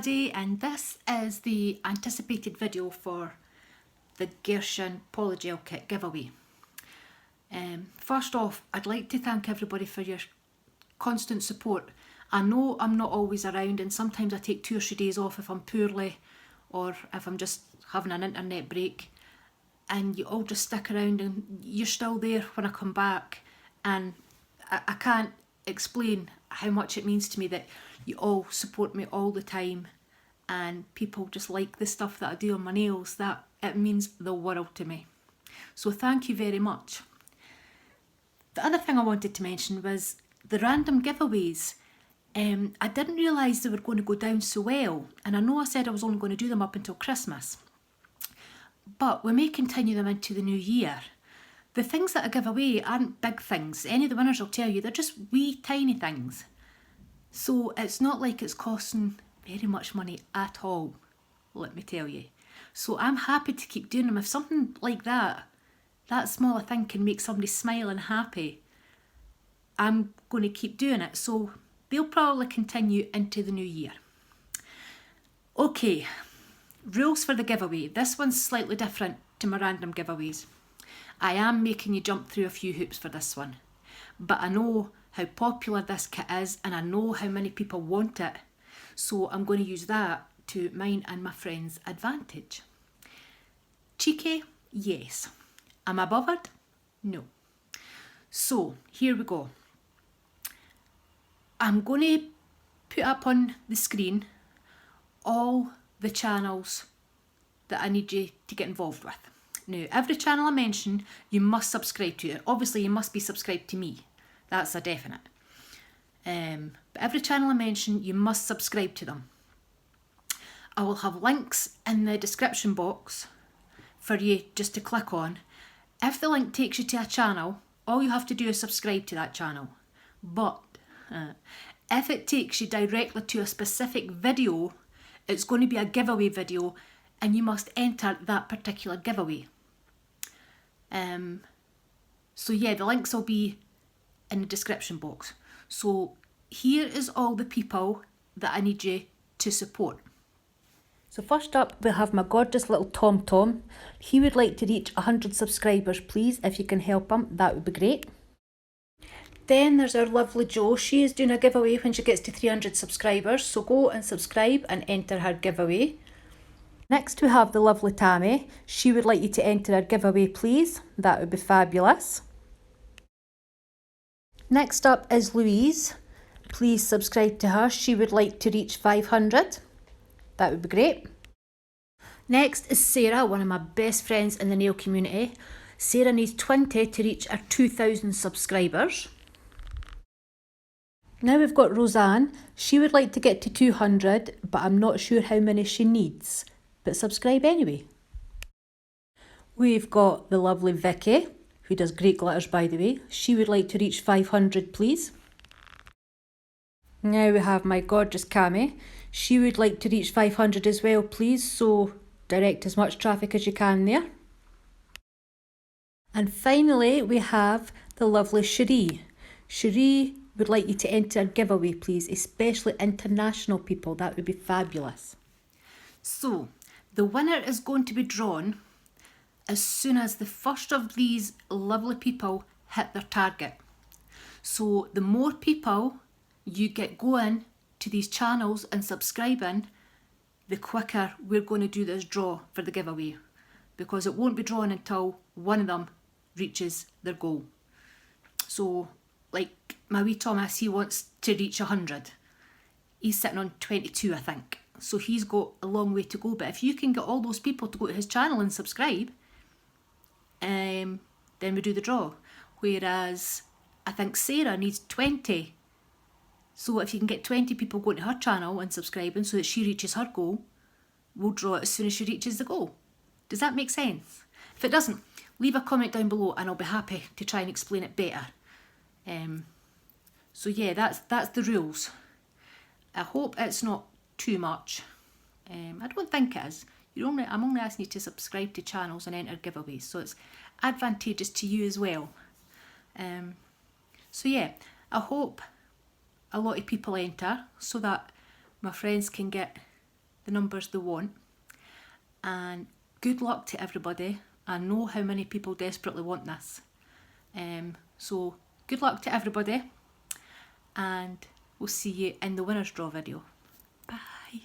everybody, and this is the anticipated video for the Gershion polygel kit giveaway. First off, I'd like to thank everybody for your constant support. I know I'm not always around, and sometimes I take 2 or 3 days off if I'm poorly or if I'm just having an internet break, and you all just stick around and you're still there when I come back, and I can't explain how much it means to me that you all support me all the time and people just like the stuff that I do on my nails. That it means the world to me. So thank you very much. The other thing I wanted to mention was the random giveaways. I didn't realise they were going to go down so well, and I know I said I was only going to do them up until Christmas, but we may continue them into the new year. The things that I give away aren't big things. Any of the winners will tell you they're just wee tiny things. So it's not like it's costing very much money at all, let me tell you. So I'm happy to keep doing them. If something like that small a thing can make somebody smile and happy, I'm going to keep doing it. So they'll probably continue into the new year. Okay, rules for the giveaway. This one's slightly different to my random giveaways. I am making you jump through a few hoops for this one, but I know how popular this kit is and I know how many people want it, so I'm going to use that to mine and my friends' advantage. Cheeky? Yes. Am I bothered? No. So here we go. I'm going to put up on the screen all the channels that I need you to get involved with. Now, every channel I mention, you must subscribe to it. Obviously, you must be subscribed to me. That's a definite. But every channel I mention, you must subscribe to them. I will have links in the description box for you just to click on. If the link takes you to a channel, all you have to do is subscribe to that channel. But if it takes you directly to a specific video, it's going to be a giveaway video and you must enter that particular giveaway. So yeah, the links will be in the description box. So here is all the people that I need you to support. So first up, we have my gorgeous little Tom. He would like to reach 100 subscribers, please. If you can help him, that would be great. Then there's our lovely Jo. She is doing a giveaway when she gets to 300 subscribers. So go and subscribe and enter her giveaway. Next we have the lovely Tammy. She would like you to enter her giveaway, please. That would be fabulous. Next up is Louise. Please subscribe to her. She would like to reach 500. That would be great. Next is Sarah, one of my best friends in the nail community. Sarah needs 20 to reach her 2,000 subscribers. Now we've got Roseanne. She would like to get to 200, but I'm not sure how many she needs. But subscribe anyway. We've got the lovely Vicky, who does great glitters by the way. She would like to reach 500, please. Now we have my gorgeous Cami. She would like to reach 500 as well, please, so direct as much traffic as you can there. And finally we have the lovely Cherie. Cherie would like you to enter a giveaway, please, especially international people. That would be fabulous. So the winner is going to be drawn as soon as the first of these lovely people hit their target. So the more people you get going to these channels and subscribing, the quicker we're going to do this draw for the giveaway, because it won't be drawn until one of them reaches their goal. So like my wee Thomas, he wants to reach 100. He's sitting on 22, I think. So he's got a long way to go. But if you can get all those people to go to his channel and subscribe, then we do the draw. Whereas I think Sarah needs 20. So if you can get 20 people going to her channel and subscribing so that she reaches her goal, we'll draw it as soon as she reaches the goal. Does that make sense? If it doesn't, leave a comment down below and I'll be happy to try and explain it better. So yeah, that's the rules. I hope it's not too much. I don't think it is. I'm only asking you to subscribe to channels and enter giveaways, so it's advantageous to you as well. So yeah, I hope a lot of people enter so that my friends can get the numbers they want. And good luck to everybody. I know how many people desperately want this. So good luck to everybody, and we'll see you in the winner's draw video. Bye.